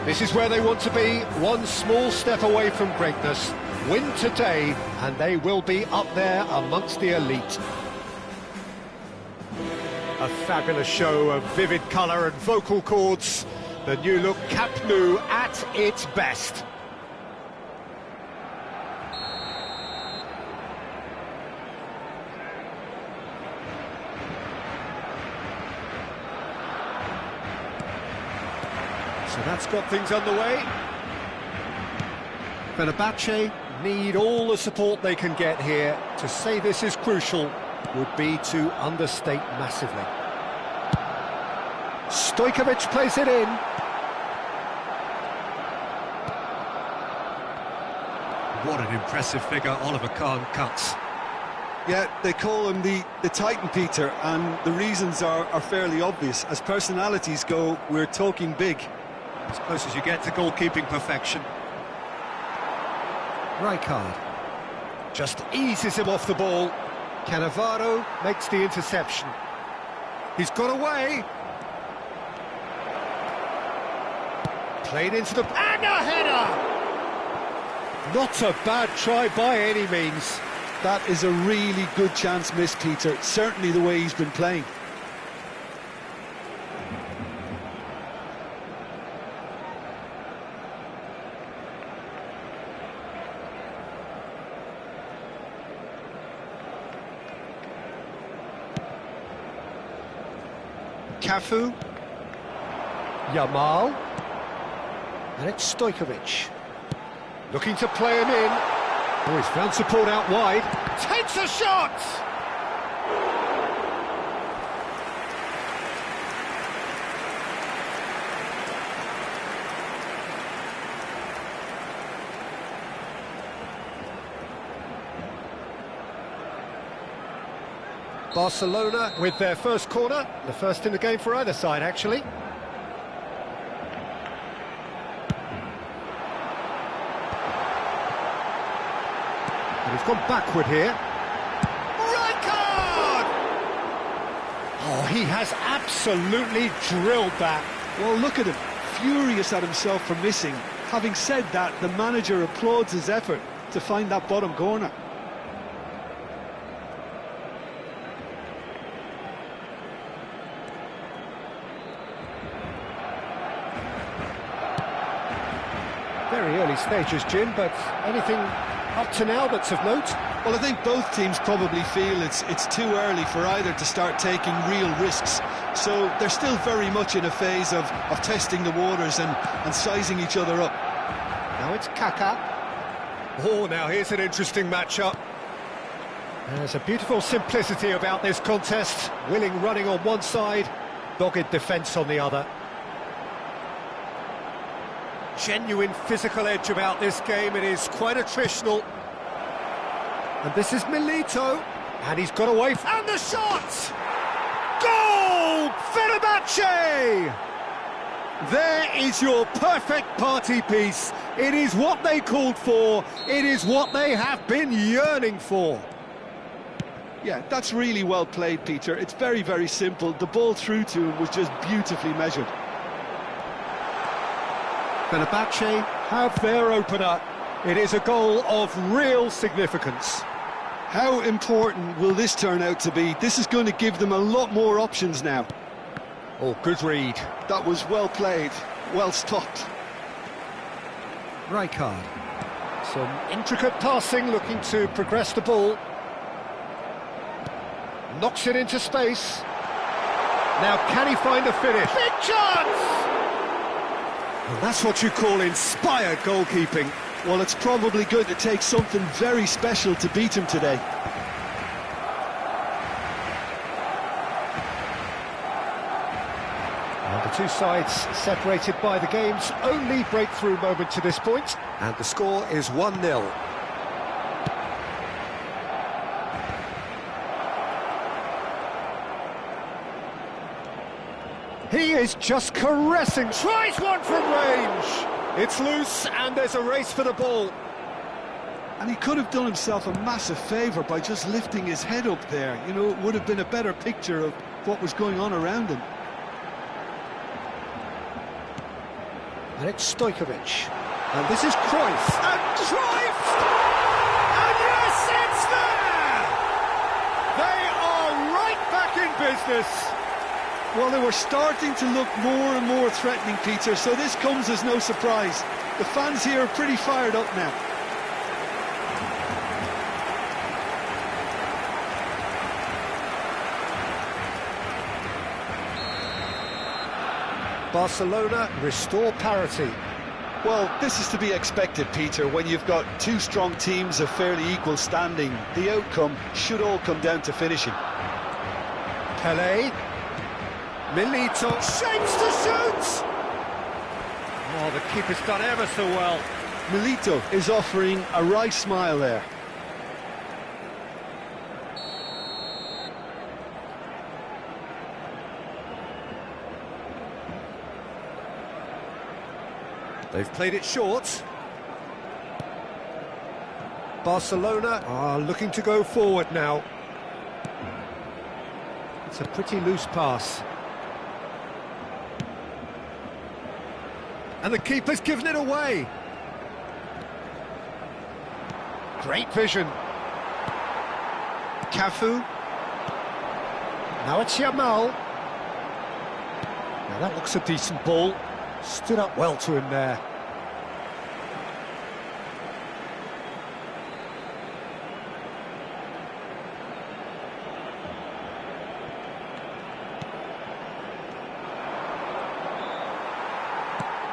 This is where they want to be, one small step away from greatness. Win today, and they will be up there amongst the elite. A fabulous show of vivid colour and vocal cords. The new look Camp Nou at its best. So that's got things underway. Fenerbahce need all the support they can get here. To say this is crucial would be to understate massively. Stojkovic plays it in. What an impressive figure Oliver Kahn cuts. Yeah, they call him the Titan, Peter, and the reasons are fairly obvious. As personalities go, we're talking big. As close as you get to goalkeeping perfection. Rijkaard just eases him off the ball. Cannavaro makes the interception. He's got away. Played into the... and a header! Not a bad try by any means. That is a really good chance missed, Peter. Certainly the way he's been playing. Cafu, Yamal, and it's Stojkovic. Looking to play him in. Oh, he's found support out wide. Takes a shot! Barcelona with their first corner, the first in the game for either side, actually. And he's gone backward here. Rijkaard! Oh, he has absolutely drilled that. Well, look at him, furious at himself for missing. Having said that, the manager applauds his effort to find that bottom corner. Very early stages, Jim, but anything up to now that's of note? Well, I think both teams probably feel it's too early for either to start taking real risks. So they're still very much in a phase of testing the waters and sizing each other up. Now it's Kaká. Oh, now here's an interesting matchup. There's a beautiful simplicity about this contest. Willing running on one side, dogged defence on the other. Genuine physical edge about this game. It is quite attritional. And this is Milito. And he's got away. And the shot! Goal! Fenerbahce! There is your perfect party piece. It is what they called for. It is what they have been yearning for. Yeah, that's really well played, Peter. It's very, very simple. The ball through to him was just beautifully measured. Fenerbahce have their opener. It is a goal of real significance. How important will this turn out to be? This is going to give them a lot more options now. Oh, good read. That was well played, well stopped. Rijkaard. Some intricate passing, looking to progress the ball. Knocks it into space. Now can he find a finish? Big chance! Well, that's what you call inspired goalkeeping. Well, it's probably going to take something very special to beat him today. And the two sides separated by the game's only breakthrough moment to this point. And the score is 1-0. He is just caressing, tries one from range. It's loose and there's a race for the ball. And he could have done himself a massive favour by just lifting his head up there. You know, it would have been a better picture of what was going on around him. And it's Stojkovic. And this is Cruyff. And Cruyff! And yes, it's there! They are right back in business. Well, they were starting to look more and more threatening, Peter, so this comes as no surprise. The fans here are pretty fired up now. Barcelona restore parity. Well, this is to be expected, Peter, when you've got two strong teams of fairly equal standing. The outcome should all come down to finishing. Pelé. Milito shapes to shoot! Oh, the keeper's done ever so well. Milito is offering a wry smile there. They've played it short. Barcelona are looking to go forward now. It's a pretty loose pass. And the keeper's given it away. Great vision. Cafu. Now it's Yamal. Now that looks a decent ball. Stood up well to him there.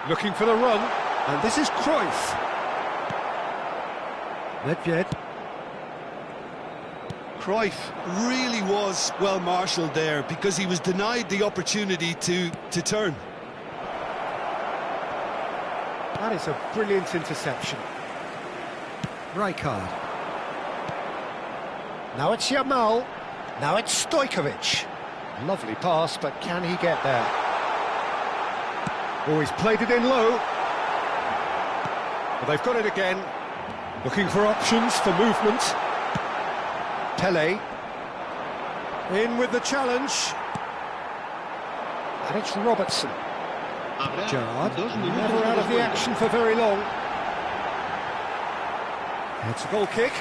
Looking for the run, and this is Cruyff. Nedved. Cruyff really was well marshalled there because he was denied the opportunity to turn. That is a brilliant interception. Rijkaard. Now it's Yamal. Now it's Stojkovic. Lovely pass, but can he get there? Oh, he's played it in low. Well, they've got it again. Looking for options for movement. Pelé. In with the challenge. And it's Robertson. Gerrard, never out of the action for very long. It's a goal kick.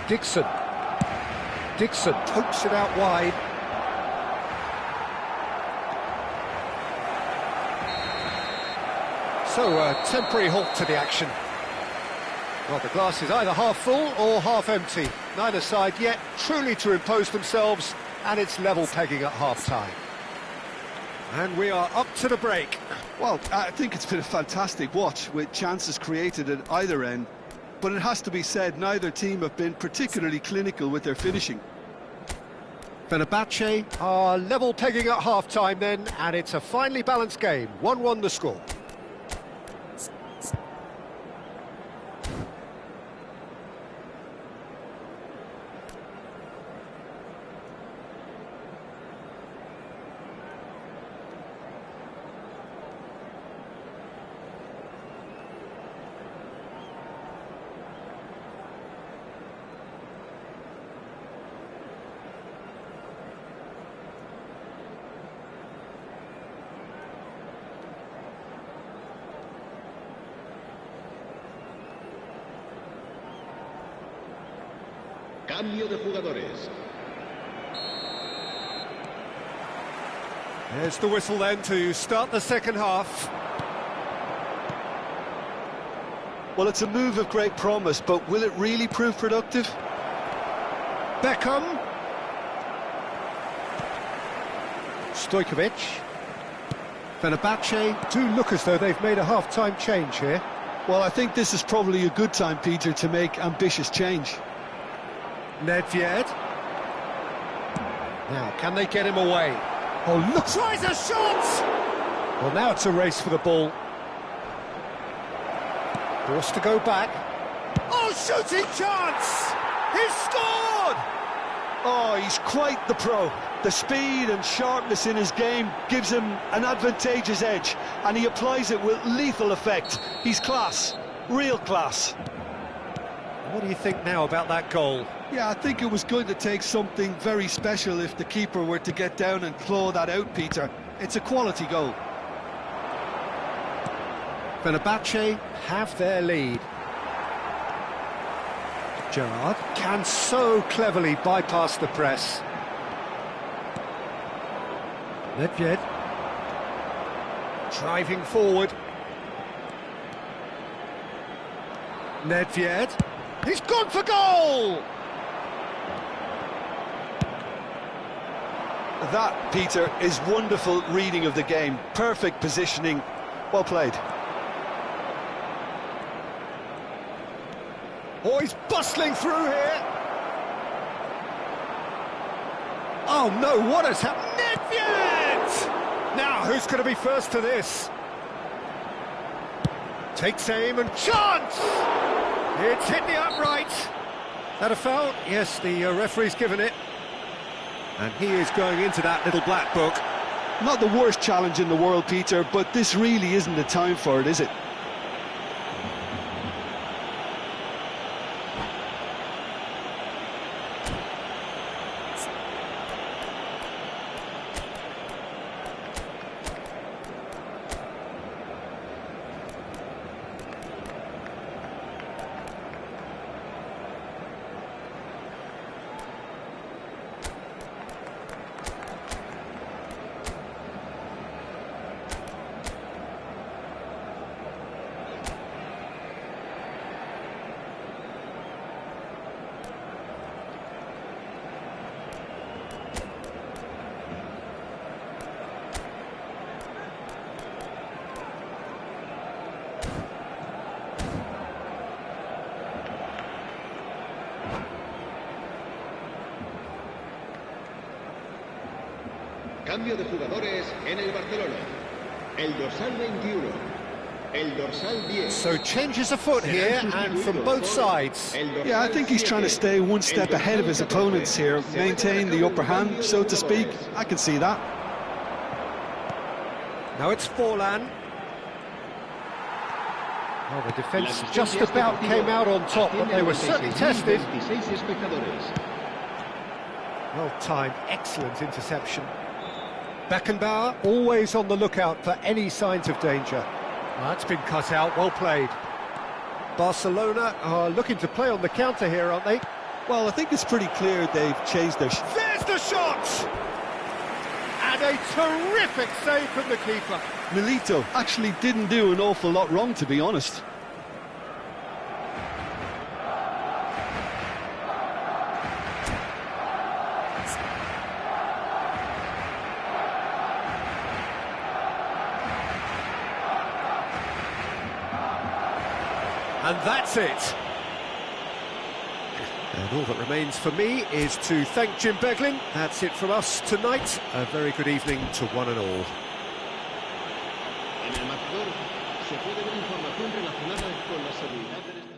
Dixon. Dixon pokes it out wide. So a temporary halt to the action. Well, the glass is either half full or half empty. Neither side yet truly to impose themselves, and it's level pegging at half-time. And we are up to the break. Well, I think it's been a fantastic watch with chances created at either end. But it has to be said, neither team have been particularly clinical with their finishing. Fenerbahce are level pegging at half-time then, and it's a finely balanced game. 1-1 the score. Cambio de jugadores. There's the whistle then to start the second half. Well, it's a move of great promise, but will it really prove productive? Beckham. Stojkovic. Fenerbahce do look as though they've made a half-time change here. Well, I think this is probably a good time, Peter, to make ambitious change. Nedved. Now, can they get him away? Oh, look! Tries a shot! Well, now it's a race for the ball. Forced to go back. Oh, shooting chance! He's scored! Oh, he's quite the pro. The speed and sharpness in his game gives him an advantageous edge, and he applies it with lethal effect. He's class, real class. What do you think now about that goal? Yeah, I think it was going to take something very special if the keeper were to get down and claw that out, Peter. It's a quality goal. Fenerbahce have their lead. Gerrard can so cleverly bypass the press. Nedved driving forward. Nedved, he's gone for goal! That, Peter, is wonderful reading of the game. Perfect positioning. Well played. Oh, he's bustling through here. Oh no, what has happened? Nedved! Now, who's going to be first to this? Takes aim and chance! It's hit the upright. That a foul? Yes, the referee's given it. And he is going into that little black book. Not the worst challenge in the world, Peter, but this really isn't the time for it, is it? Cambio de jugadores en el Barcelona. El dorsal 21. El dorsal 10. So changes afoot here, and from both sides. Yeah, I think he's trying to stay one step ahead of his opponents here, maintain the upper hand, so to speak. I can see that. Now it's Forlan. Well, the defence just about came out on top, but they were certainly tested. Well timed, excellent interception. Beckenbauer always on the lookout for any signs of danger. Well, that's been cut out, well played. Barcelona are looking to play on the counter here, aren't they? Well, I think it's pretty clear they've changed their... There's the shot! And a terrific save from the keeper. Milito actually didn't do an awful lot wrong, to be honest. And that's it. And all that remains for me is to thank Jim Beglin. That's it from us tonight. A very good evening to one and all. En el marcador se puede ver información relacionada con la seguridad del estadio.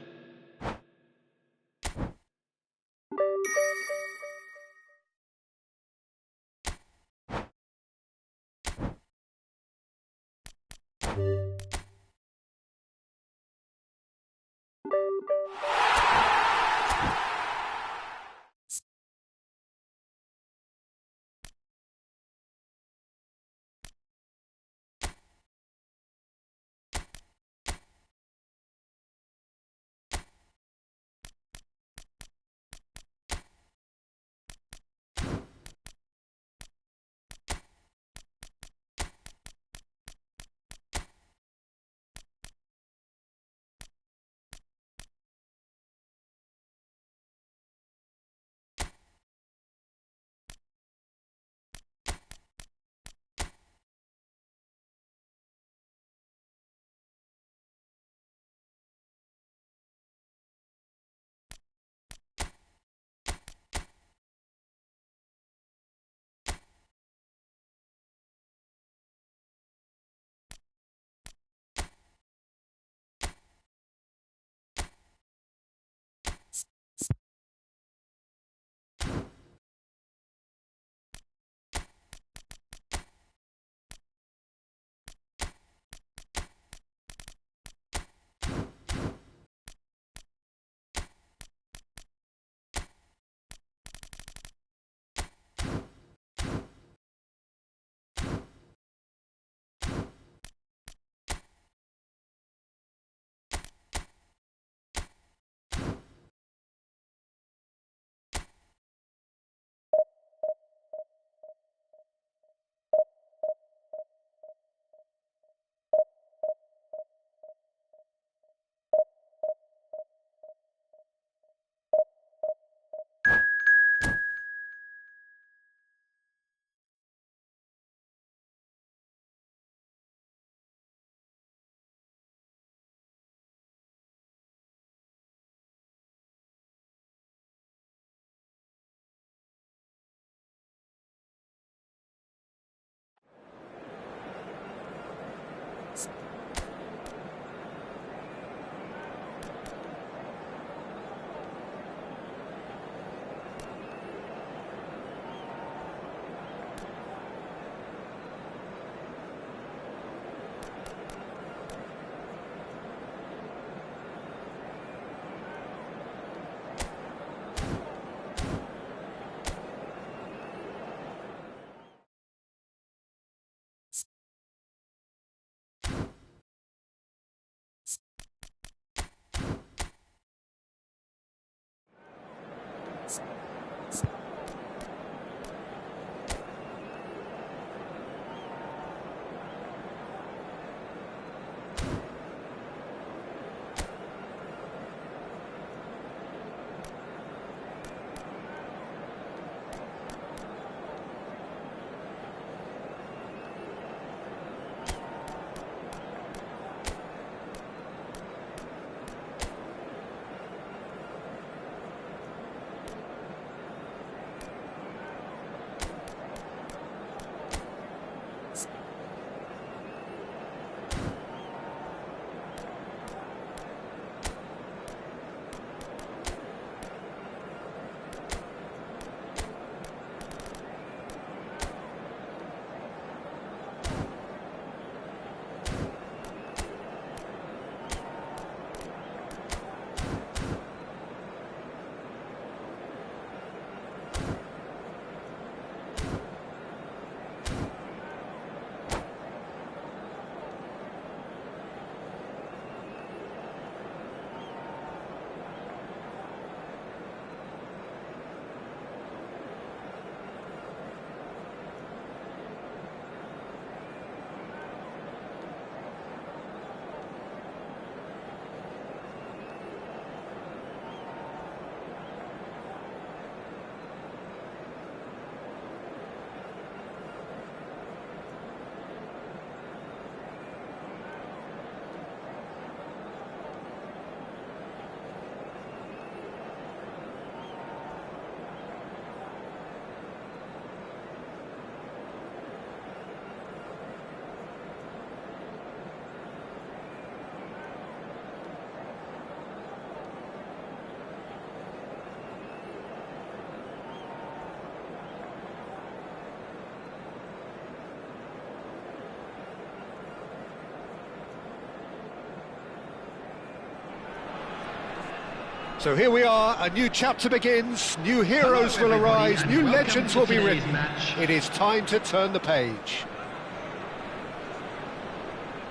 So here we are, a new chapter begins, new heroes will arise, new legends will be written. It is time to turn the page.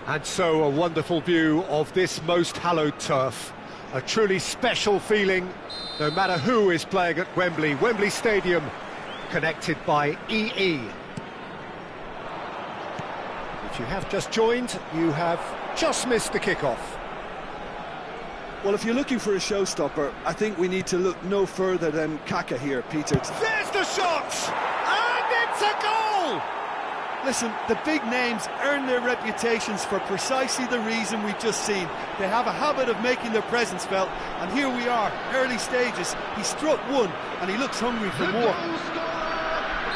And so a wonderful view of this most hallowed turf. A truly special feeling, no matter who is playing at Wembley. Wembley Stadium, connected by EE. If you have just joined, you have just missed the kickoff. Well, if you're looking for a showstopper, I think we need to look no further than Kaka here, Peter. There's the shot! And it's a goal! Listen, the big names earn their reputations for precisely the reason we've just seen. They have a habit of making their presence felt, and here we are, early stages. He struck one, and he looks hungry for more.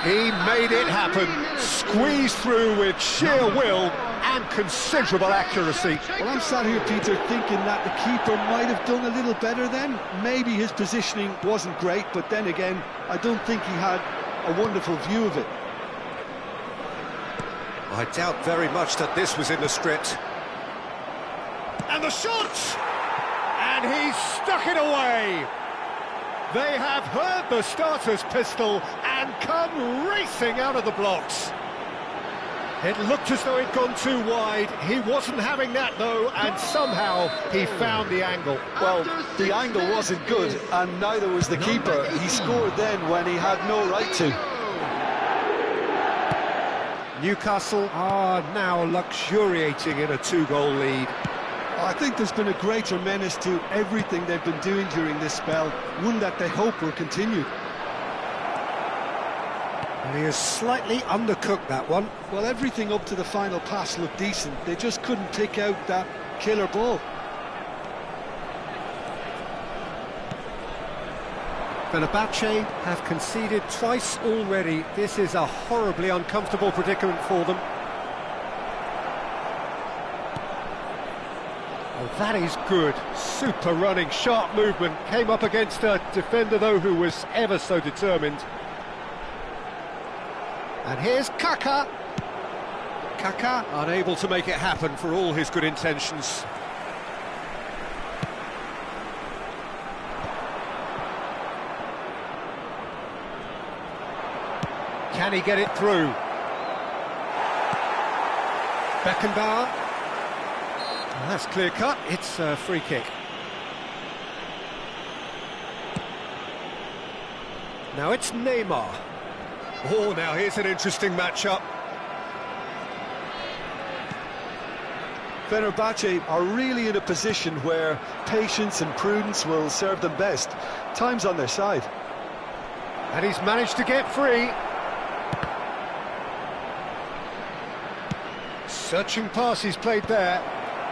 He made it happen, squeezed through with sheer will and considerable accuracy. Well, I'm sat here, Peter, thinking that the keeper might have done a little better then. Maybe his positioning wasn't great, but then again, I don't think he had a wonderful view of it. I doubt very much that this was in the script. And the shot! And he stuck it away! They have heard the starter's pistol and come racing out of the blocks. It looked as though he'd gone too wide. He wasn't having that, though, and somehow he found the angle. Well, the angle wasn't good, and neither was the keeper. He scored then when he had no right to. Newcastle are now luxuriating in a two-goal lead. I think there's been a greater menace to everything they've been doing during this spell, one that they hope will continue. And he has slightly undercooked that one. Well, everything up to the final pass looked decent. They just couldn't pick out that killer ball. Fenerbahce have conceded twice already. This is a horribly uncomfortable predicament for them. Oh, that is good. Super running, sharp movement. Came up against a defender, though, who was ever so determined. And here's Kaka. Kaka unable to make it happen for all his good intentions. Can he get it through? Beckenbauer. Well, that's clear cut. It's a free kick. Now it's Neymar. Oh, now here's an interesting matchup. Fenerbahce are really in a position where patience and prudence will serve them best. Time's on their side. And he's managed to get free. Searching pass he's played there.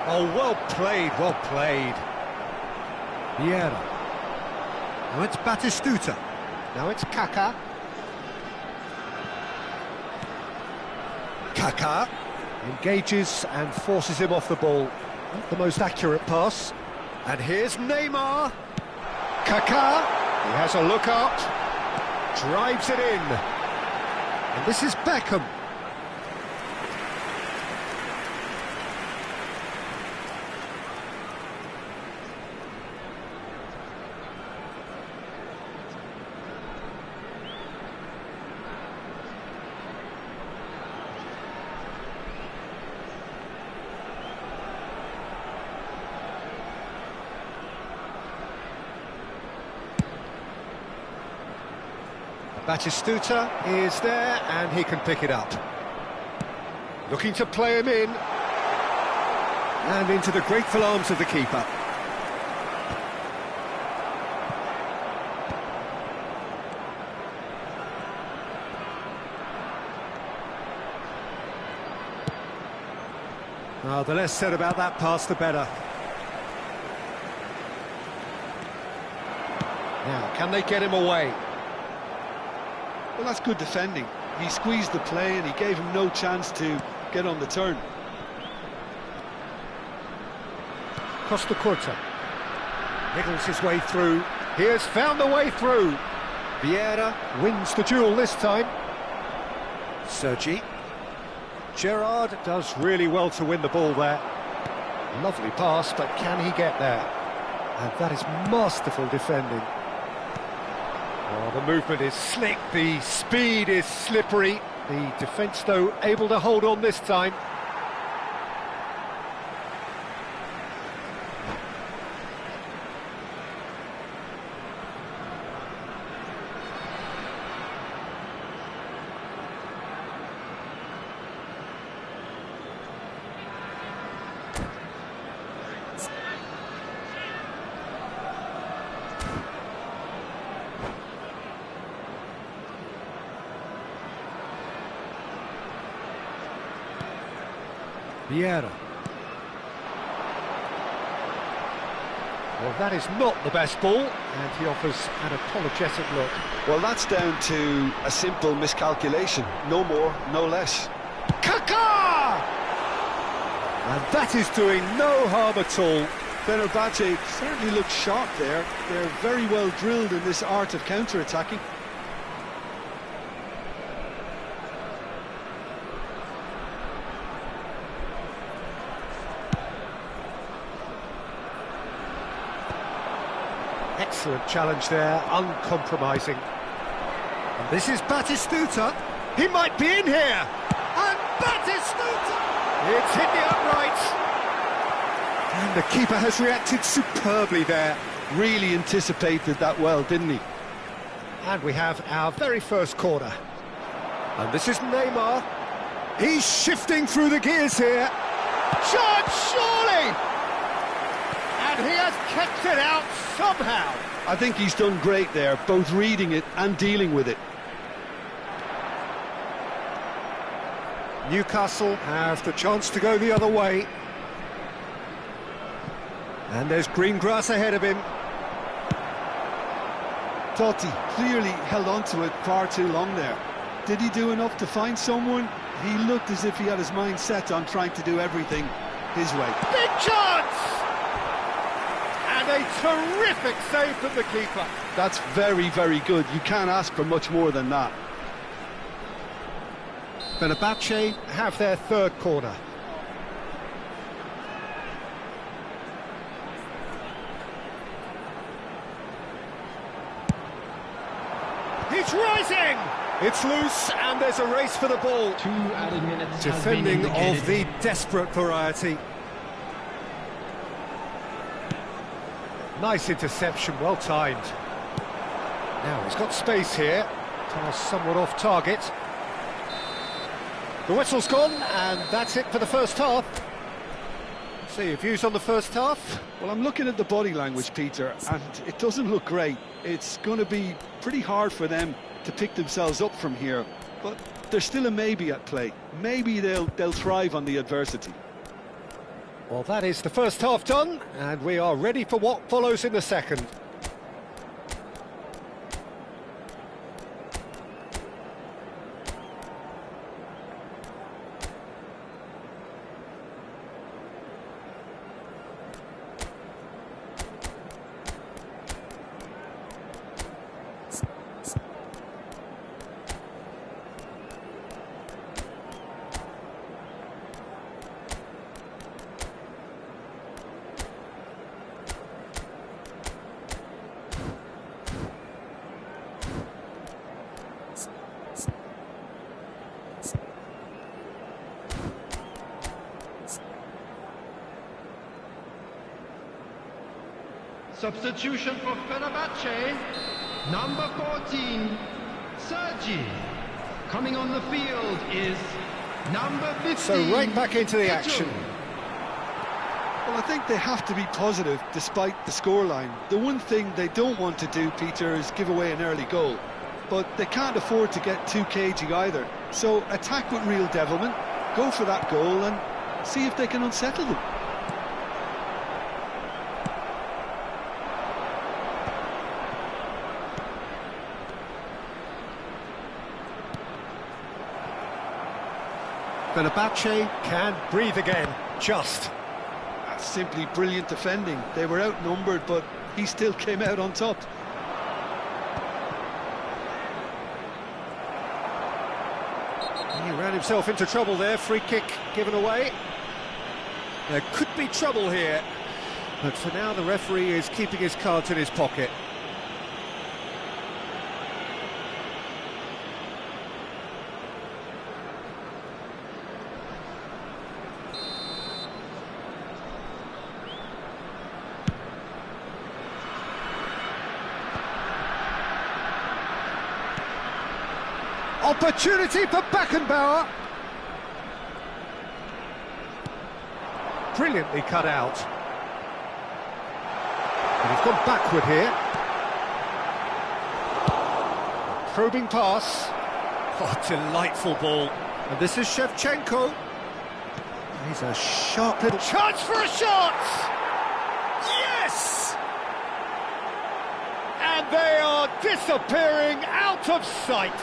Oh, well played, well played. Vieira. Now it's Batistuta. Now it's Kaka. Kaka engages and forces him off the ball. Not the most accurate pass. And here's Neymar. Kaka. He has a look up. Drives it in. And this is Beckham. Batistuta is there, and he can pick it up. Looking to play him in. And into the grateful arms of the keeper. Oh, the less said about that pass, the better. Now, can they get him away? Well, that's good defending. He squeezed the play and he gave him no chance to get on the turn. Costa Curta. Niggles his way through. He has found the way through. Vieira wins the duel this time. Sergi. Gerrard does really well to win the ball there. Lovely pass, but can he get there? And that is masterful defending. Oh, the movement is slick, the speed is slippery. The defence, though, able to hold on this time. Vieira. Well, that is not the best ball, and he offers an apologetic look. Well, that's down to a simple miscalculation. No more, no less. Kaká! And that is doing no harm at all. Fenerbahce certainly looks sharp there. They're very well drilled in this art of counter-attacking. Excellent challenge there, uncompromising. And this is Batistuta. He might be in here. And Batistuta! It's hit the uprights. And the keeper has reacted superbly there. Really anticipated that well, didn't he? And we have our very first corner. And this is Neymar. He's shifting through the gears here. Chance, surely! And he has kept it out somehow. I think he's done great there, both reading it and dealing with it. Newcastle have the chance to go the other way. And there's green grass ahead of him. Totti clearly held on to it far too long there. Did he do enough to find someone? He looked as if he had his mind set on trying to do everything his way. Big chance! And a terrific save from the keeper. That's very, very good. You can't ask for much more than that. Fenerbahce have their third corner. He's rising! It's loose, and there's a race for the ball. 2 added minutes. Defending of the desperate variety. Nice interception, well timed. Now he's got space here. Pass somewhat off target. The whistle's gone, and that's it for the first half. See your views on the first half? Well, I'm looking at the body language, Peter, and it doesn't look great. It's going to be pretty hard for them to pick themselves up from here, but there's still a maybe at play. Maybe they'll thrive on the adversity. Well, that is the first half done, and we are ready for what follows in the second. Substitution for Fenerbahce, number 14, Sergi. Coming on the field is number 15. So right back into the action. Well, I think they have to be positive despite the scoreline. The one thing they don't want to do, Peter, is give away an early goal. But they can't afford to get too cagey either. So attack with real devilment, go for that goal and see if they can unsettle them. Fenerbahce can breathe again, just. That's simply brilliant defending. They were outnumbered, but he still came out on top. He ran himself into trouble there, free kick given away. There could be trouble here. But for now, the referee is keeping his cards in his pocket. Opportunity for Beckenbauer. Brilliantly cut out. And he's gone backward here. Probing pass. Oh, delightful ball. And this is Shevchenko. He's a sharp little chance for a shot! Yes! And they are disappearing out of sight.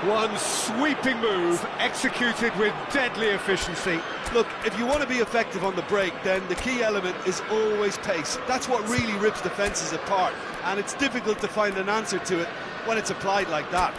One sweeping move, executed with deadly efficiency. Look, if you want to be effective on the break, then the key element is always pace. That's what really rips defences apart, and it's difficult to find an answer to it when it's applied like that.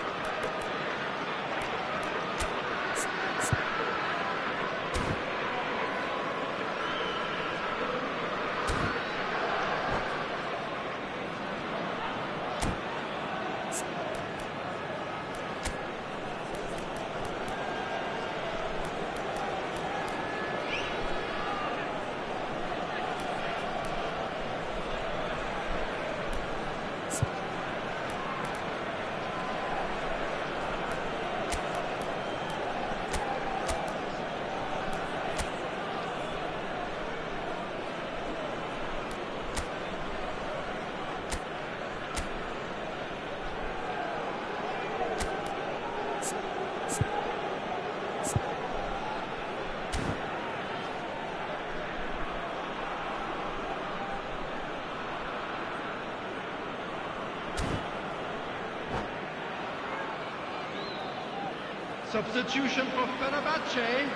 Substitution for Fenerbahce,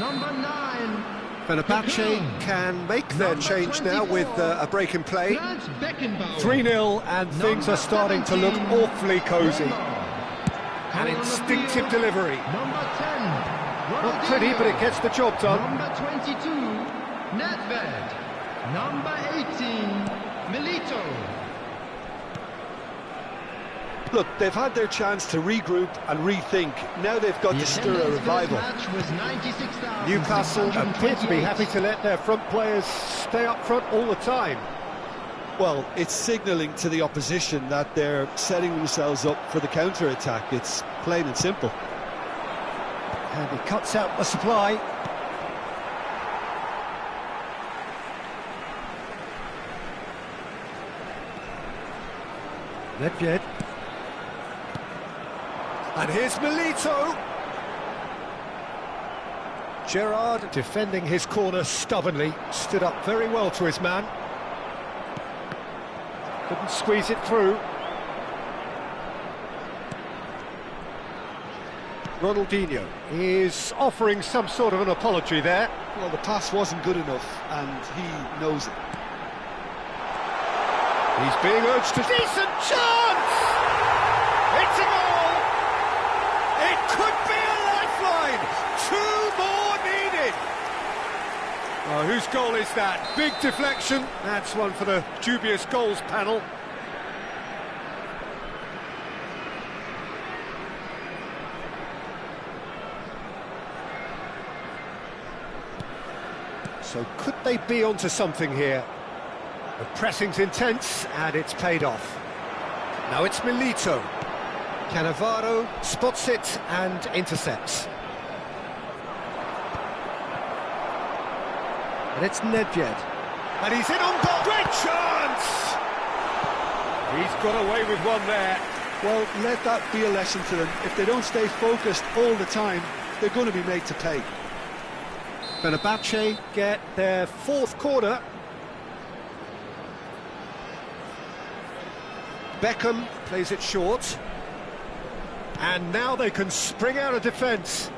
number 9. Fenerbahce can make their change now with a break in play. 3-0 and things are starting to look awfully cosy. An instinctive delivery. Number 10. Not pretty, but it gets the job done. Number 22, Nedved. Number 18, Milito. Look, they've had their chance to regroup and rethink. Now they've got to stir a revival. Newcastle appear to be happy to let their front players stay up front all the time. Well, it's signalling to the opposition that they're setting themselves up for the counter-attack. It's plain and simple. And he cuts out the supply. Nedved. And here's Milito. Gerrard defending his corner stubbornly, stood up very well to his man. Couldn't squeeze it through. Ronaldinho is offering some sort of an apology there. Well, the pass wasn't good enough, and he knows it. He's being urged to... Decent chance! It's a goal! It could be a lifeline! 2 more needed! Oh, whose goal is that? Big deflection. That's one for the dubious goals panel. So could they be onto something here? The pressing's intense, and it's paid off. Now it's Milito. Cannavaro spots it and intercepts. And it's Nedved. And he's in on goal. Great chance! He's got away with one there. Well, let that be a lesson to them. If they don't stay focused all the time, they're going to be made to pay. Fenerbahce get their 4th corner. Beckham plays it short. And now they can spring out of defence.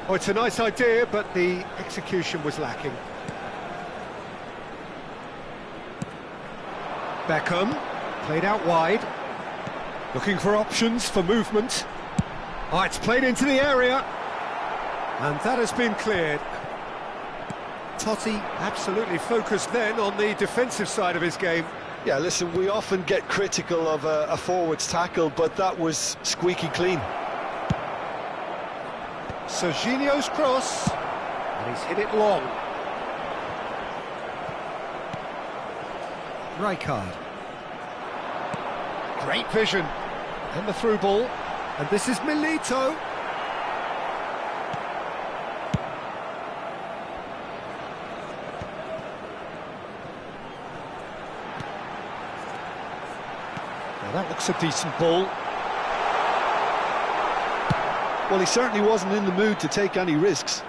Oh, it's a nice idea, but the execution was lacking. Beckham, played out wide. Looking for options for movement. Oh, it's played into the area. And that has been cleared. Totti absolutely focused then on the defensive side of his game. Yeah, listen, we often get critical of a forward's tackle, but that was squeaky clean. Serginho's cross, and he's hit it long. Rijkaard. Great vision. And the through ball. And this is Milito. Now that looks a decent ball. Well, he certainly wasn't in the mood to take any risks.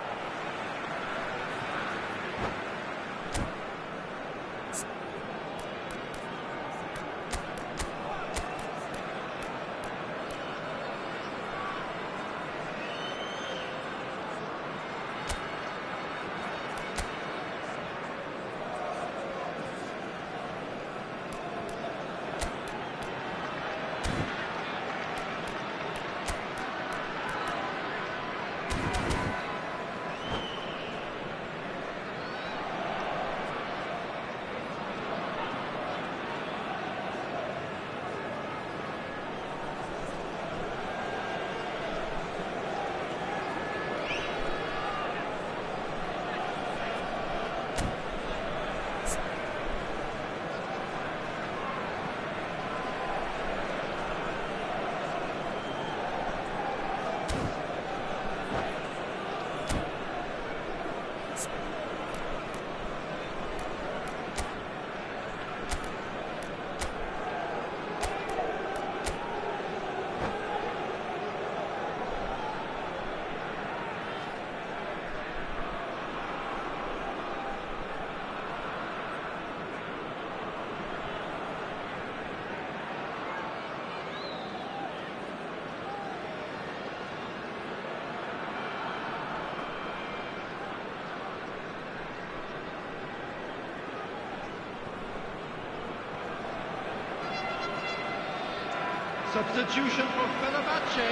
Substitution for Fenerbahce,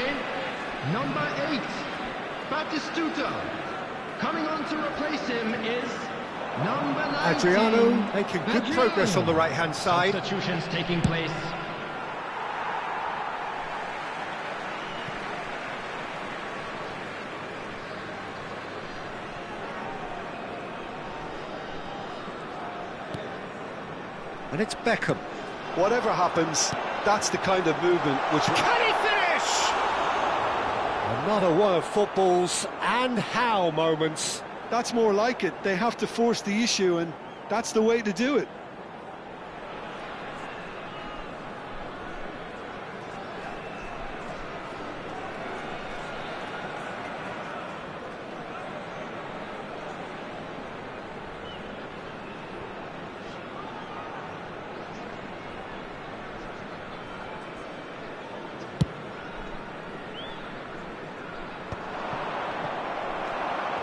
number 8, Batistuta. Coming on to replace him is number 19. Adriano making good progress on the right-hand side. Substitutions taking place. And it's Beckham. Whatever happens, that's the kind of movement which... Can he finish? Another one of football's and how moments. That's more like it. They have to force the issue, and that's the way to do it.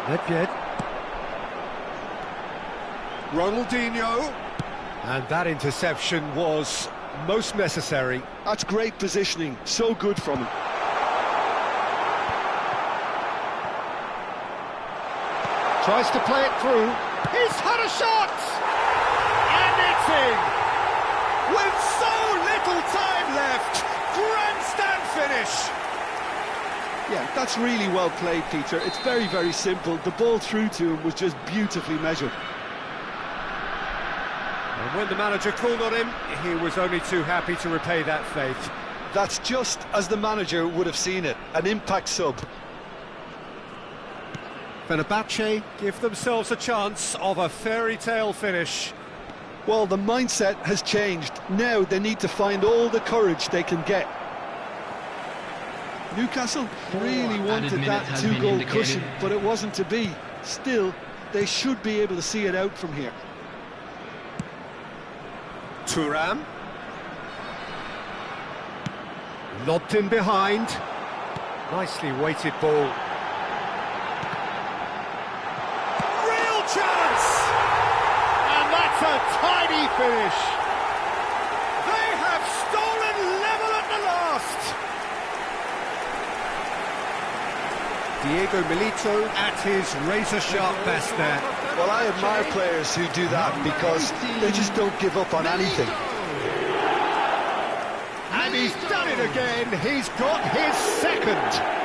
Nedved. Ronaldinho. And that interception was most necessary. That's great positioning, so good from him. Tries to play it through. He's had a shot! And it's in! With so little time left, grandstand finish! Yeah, that's really well played, Peter. It's very, very simple. The ball through to him was just beautifully measured. And when the manager called on him, he was only too happy to repay that faith. That's just as the manager would have seen it, an impact sub. Fenerbahce give themselves a chance of a fairy tale finish. Well, the mindset has changed. Now they need to find all the courage they can get. Newcastle really wanted that two-goal cushion, but it wasn't to be. Still, they should be able to see it out from here. Thuram. Lobbed in behind. Nicely weighted ball. Real chance! And that's a tidy finish. They have stolen level at the last. Diego Milito at his razor-sharp best there. Well, I admire players who do that because they just don't give up on anything. And he's done it again. He's got his second.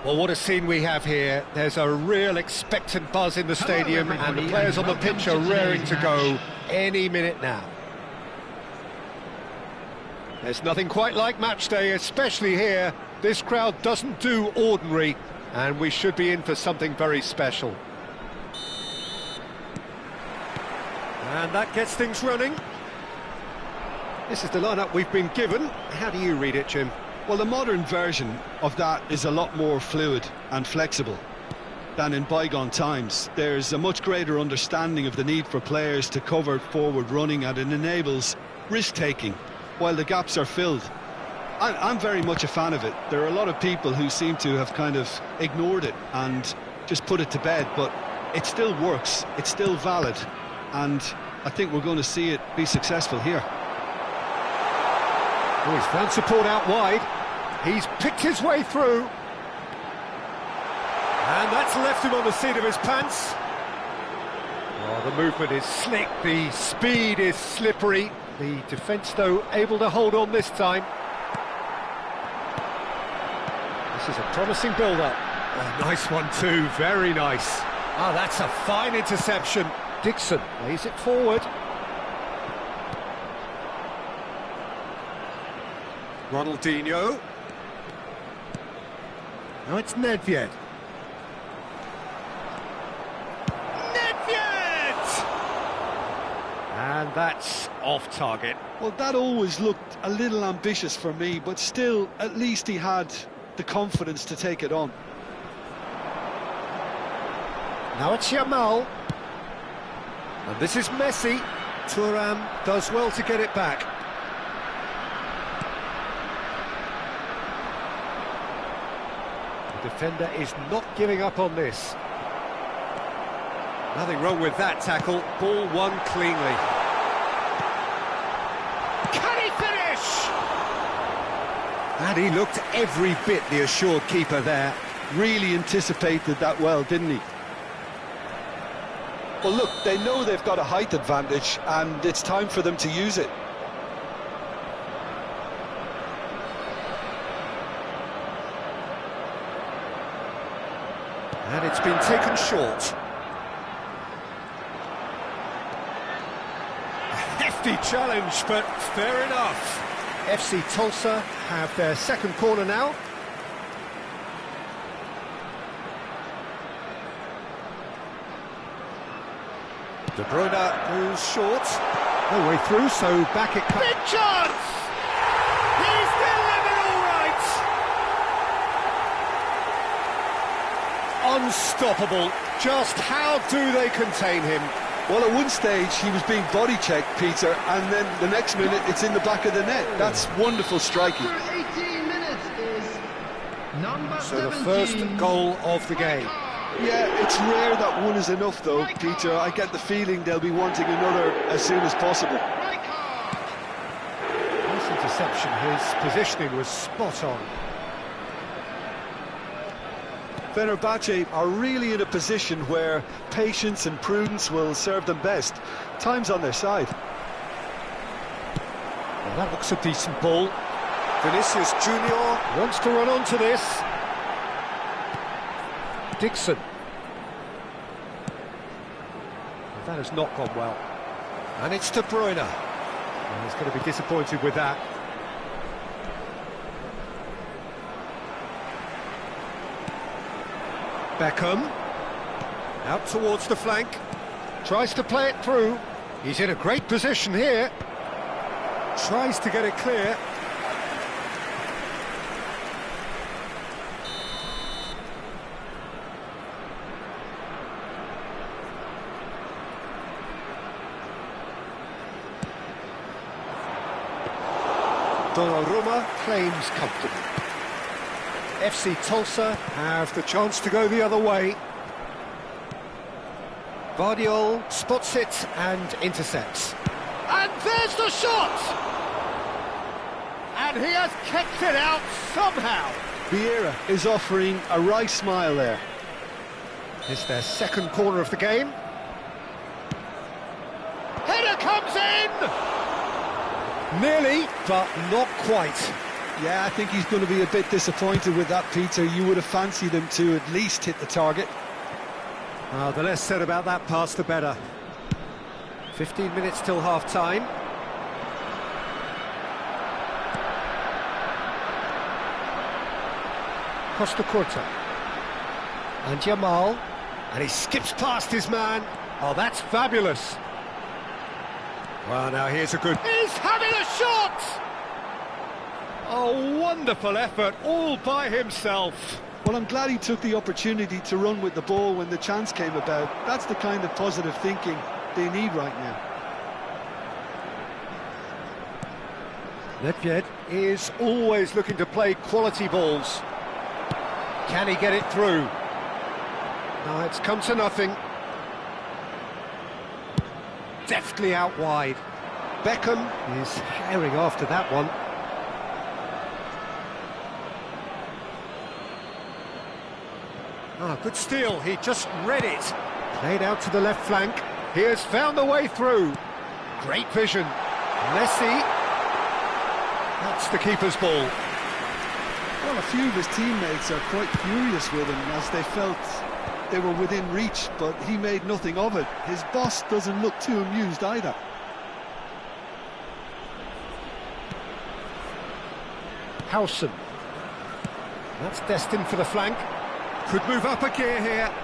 Well, what a scene we have here. There's a real expectant buzz in the stadium, and the players on the pitch are raring to go any minute now. There's nothing quite like match day, especially here. This crowd doesn't do ordinary, and we should be in for something very special. And that gets things running. This is the lineup we've been given. How do you read it, Jim? Well, the modern version of that is a lot more fluid and flexible. than in bygone times. There's a much greater understanding of the need for players to cover forward running, and it enables risk-taking while the gaps are filled. I'm very much a fan of it. There are a lot of people who seem to have kind of ignored it and just put it to bed, but it still works, it's still valid, and I think we're going to see it be successful here. Oh, he's found support out wide. He's picked his way through. And that's left him on the seat of his pants. Oh, the movement is slick, the speed is slippery. The defence, though, able to hold on this time. This is a promising build-up. Oh, nice one too, very nice. Oh, that's a fine interception. Dixon lays it forward. Ronaldinho. Now it's Nedved. And that's off target. Well, that always looked a little ambitious for me, but still, at least he had the confidence to take it on. Now it's Yamal. And this is Messi. Thuram does well to get it back. The defender is not giving up on this. Nothing wrong with that tackle. Ball won cleanly. Can he finish? And he looked every bit the assured keeper there. Really anticipated that well, didn't he? Well, look, they know they've got a height advantage, and it's time for them to use it. And it's been taken short. Hefty challenge, but fair enough. FC Tulsa have their second corner now. De Bruyne goes short. No way through, so back it comes. Big chance! He's delivered all right! Unstoppable. Just how do they contain him? Well, at one stage he was being body checked, Peter, and then the next minute it's in the back of the net. That's wonderful striking. After 18 minutes is number 17. So the first goal of the game. Yeah, it's rare that one is enough, though, Peter. I get the feeling they'll be wanting another as soon as possible. Nice interception. His positioning was spot on. Fenerbahce are really in a position where patience and prudence will serve them best. Time's on their side. Well, that looks a decent ball. Vinicius Junior wants to run onto this. Dixon. Well, that has not gone well. And it's De Bruyne. Well, he's going to be disappointed with that. Beckham. Out towards the flank. Tries to play it through. He's in a great position here. Tries to get it clear. Donnarumma claims comfortable. FC Tulsa have the chance to go the other way. Vardiol spots it and intercepts. And there's the shot! And he has kept it out somehow. Vieira is offering a wry smile there. It's their second corner of the game. Header comes in! Nearly, but not quite. Yeah, I think he's going to be a bit disappointed with that, Peter. You would have fancied him to at least hit the target. The less said about that pass, the better. 15 minutes till half-time. Costa Curta. And Yamal. And he skips past his man. Oh, that's fabulous. Well, now here's a good... He's having a shot! Oh, wonderful effort, all by himself. Well, I'm glad he took the opportunity to run with the ball when the chance came about. That's the kind of positive thinking they need right now. Nedved is always looking to play quality balls. Can he get it through? No, it's come to nothing. Deftly out wide. Beckham is herring after that one. Ah, good steal, he just read it. Played out to the left flank. He has found the way through. Great vision. Messi. That's the keeper's ball. Well, a few of his teammates are quite furious with him as they felt they were within reach, but he made nothing of it. His boss doesn't look too amused either. Howson. That's destined for the flank. Could move up a gear here.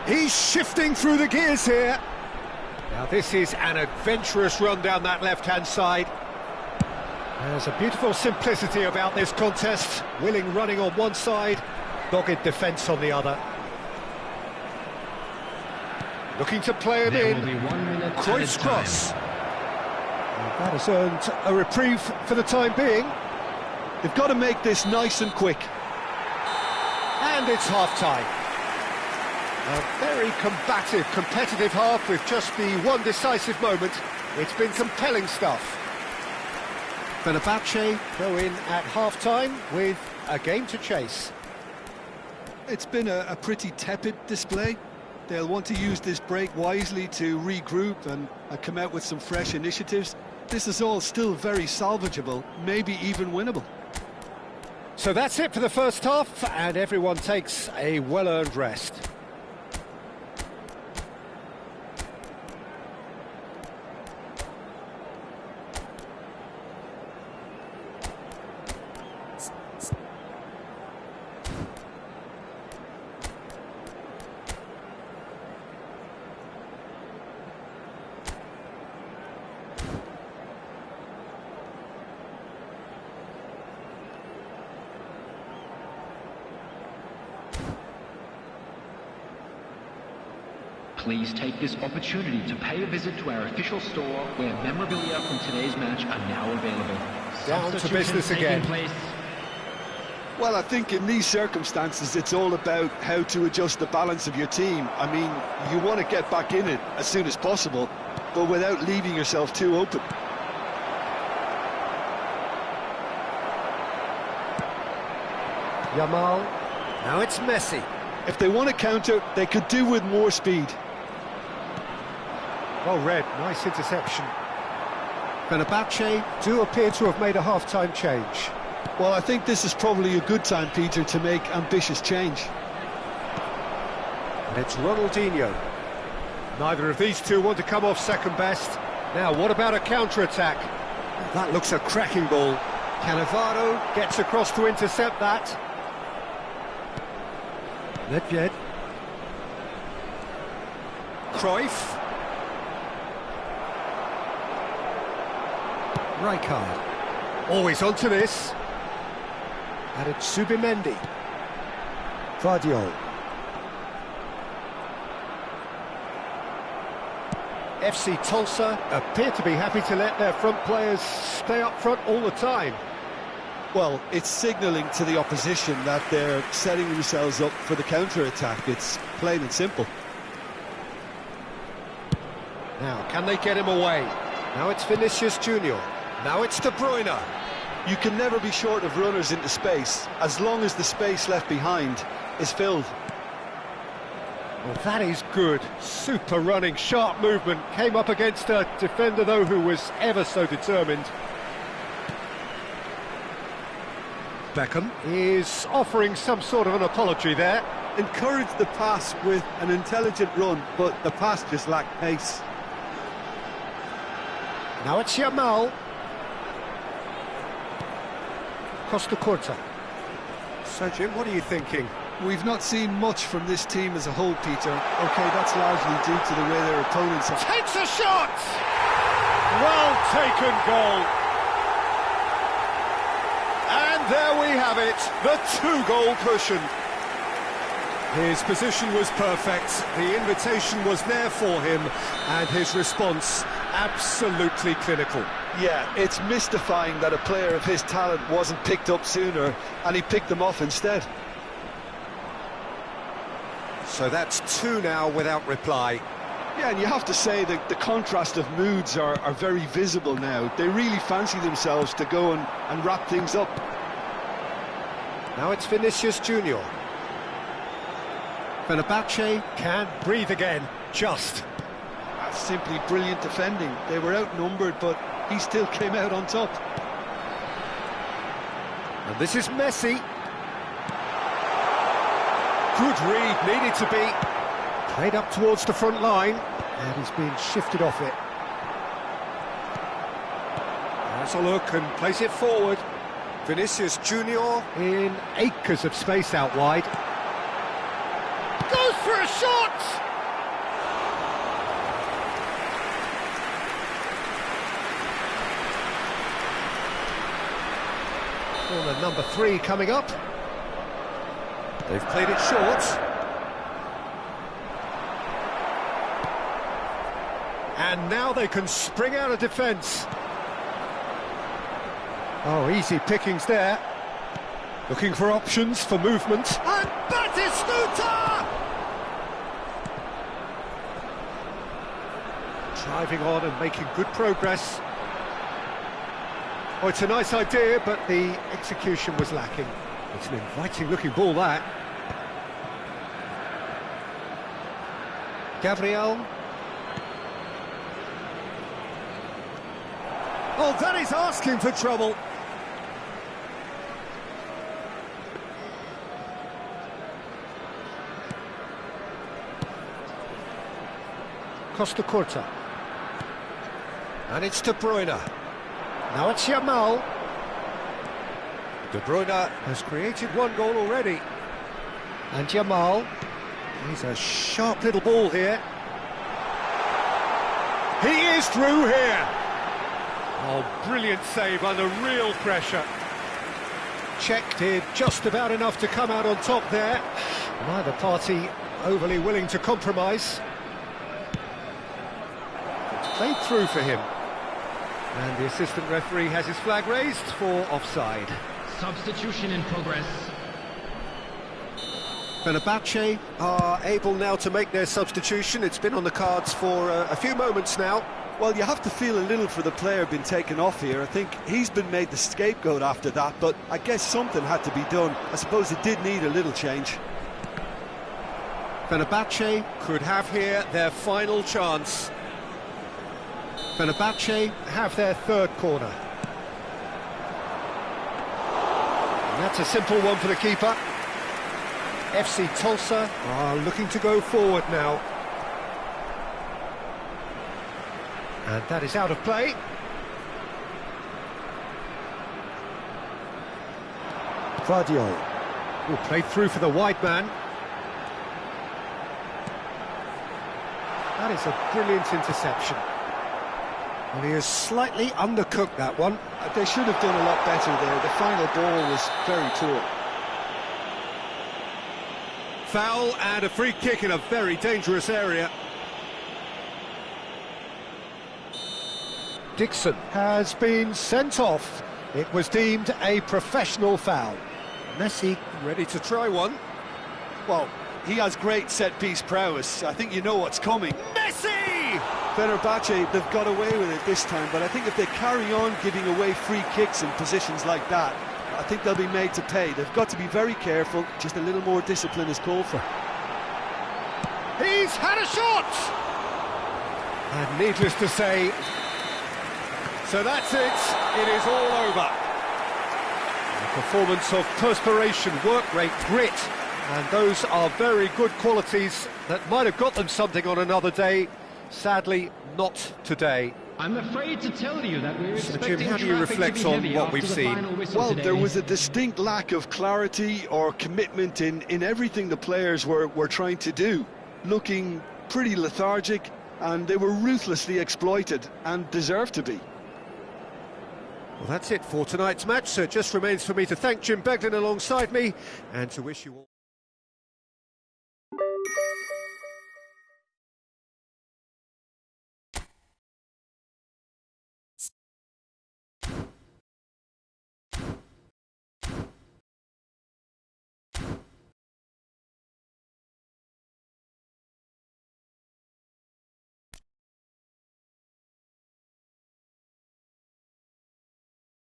He's shifting through the gears here. Now this is an adventurous run down that left-hand side. There's a beautiful simplicity about this contest. Willing running on one side, dogged defence on the other. Looking to play him in. Cruyff's cross. That has earned a reprieve for the time being. They've got to make this nice and quick. And it's half-time. A very combative, competitive half with just the one decisive moment. It's been compelling stuff. Fenerbahce go in at half-time with a game to chase. It's been a pretty tepid display. They'll want to use this break wisely to regroup and come out with some fresh initiatives. This is all still very salvageable, maybe even winnable. So that's it for the first half, and everyone takes a well-earned rest. Please take this opportunity to pay a visit to our official store where memorabilia from today's match are now available. Down to business again. Well, I think in these circumstances it's all about how to adjust the balance of your team. I mean, you want to get back in it as soon as possible, but without leaving yourself too open. Yamal. Now it's Messi. If they want to counter, they could do with more speed. Well read, nice interception. Fenerbahce do appear to have made a half-time change. Well, I think this is probably a good time, Peter, to make ambitious change. And it's Ronaldinho. Neither of these two want to come off second best. Now, what about a counter-attack? That looks a cracking ball. Cannavaro gets across to intercept that. Nedved. Cruyff. Rijkaard. Always onto this. And it's Subimendi. Vardiol. FC Tulsa appear to be happy to let their front players stay up front all the time. Well, it's signalling to the opposition that they're setting themselves up for the counter-attack. It's plain and simple. Now, can they get him away? Now it's Vinicius Junior. Now it's De Bruyne. You can never be short of runners into space, as long as the space left behind is filled. Well, that is good. Super running, sharp movement. Came up against a defender, though, who was ever so determined. Beckham is offering some sort of an apology there. Encouraged the pass with an intelligent run, but the pass just lacked pace. Now it's Yamal. Costa Curta. Sergio, what are you thinking? We've not seen much from this team as a whole, Peter. OK, that's largely due to the way their opponents have... Takes a shot! Well taken goal. And there we have it, the two-goal cushion. His position was perfect, the invitation was there for him, and his response absolutely clinical. Yeah, it's mystifying that a player of his talent wasn't picked up sooner, and he picked them off instead. So that's 2 now without reply. Yeah, and you have to say that the contrast of moods are very visible now. They really fancy themselves to go and wrap things up. Now it's Vinicius Junior. Fenerbahce can breathe again, just. That's simply brilliant defending. They were outnumbered, but he still came out on top. And this is Messi. Good read, needed to be. Played up towards the front line, and he's been shifted off it. Has a look and plays it forward. Vinicius Junior in acres of space out wide. Goes for a shot! Corner number 3 coming up. They've played it short. And now they can spring out of defence. Oh, easy pickings there. Looking for options for movement. And Batistuta! Driving on and making good progress. Oh, it's a nice idea, but the execution was lacking. It's an inviting-looking ball, that. Gabriel. Oh, that is asking for trouble. Costa Curta. And it's De Bruyne. Now it's Yamal. De Bruyne has created 1 goal already. And Yamal. He's a sharp little ball here. He is through here. Oh, brilliant save under real pressure. Czech did just about enough to come out on top there. Neither party overly willing to compromise. It's played through for him. And the assistant referee has his flag raised for offside. Substitution in progress. Fenerbahce are able now to make their substitution. It's been on the cards for a few moments now. Well, you have to feel a little for the player being taken off here. I think he's been made the scapegoat after that, but I guess something had to be done. I suppose it did need a little change. Fenerbahce could have here their final chance. Fenerbahce have their 3rd corner. And that's a simple one for the keeper. FC Tulsa are looking to go forward now. And that is out of play. Vardiol will play through for the wide man. That is a brilliant interception. Well, he has slightly undercooked that one. They should have done a lot better there. The final ball was very poor. Foul and a free kick in a very dangerous area. Dixon has been sent off. It was deemed a professional foul. Messi ready to try one. Well, he has great set-piece prowess. I think you know what's coming. Messi! Fenerbahce, they've got away with it this time, but I think if they carry on giving away free kicks in positions like that, I think they'll be made to pay. They've got to be very careful. Just a little more discipline is called for. He's had a shot! And needless to say, so that's it. It is all over. A performance of perspiration, work rate, grit, and those are very good qualities that might have got them something on another day. Sadly, not today. I'm afraid to tell you that we're expecting Jim, how do you traffic reflect to be on heavy what after we've the seen? final whistle Well, today. there was a distinct lack of clarity or commitment in everything the players were trying to do. Looking pretty lethargic, and they were ruthlessly exploited, and deserved to be. Well, that's it for tonight's match, so it just remains for me to thank Jim Beglin alongside me, and to wish you all...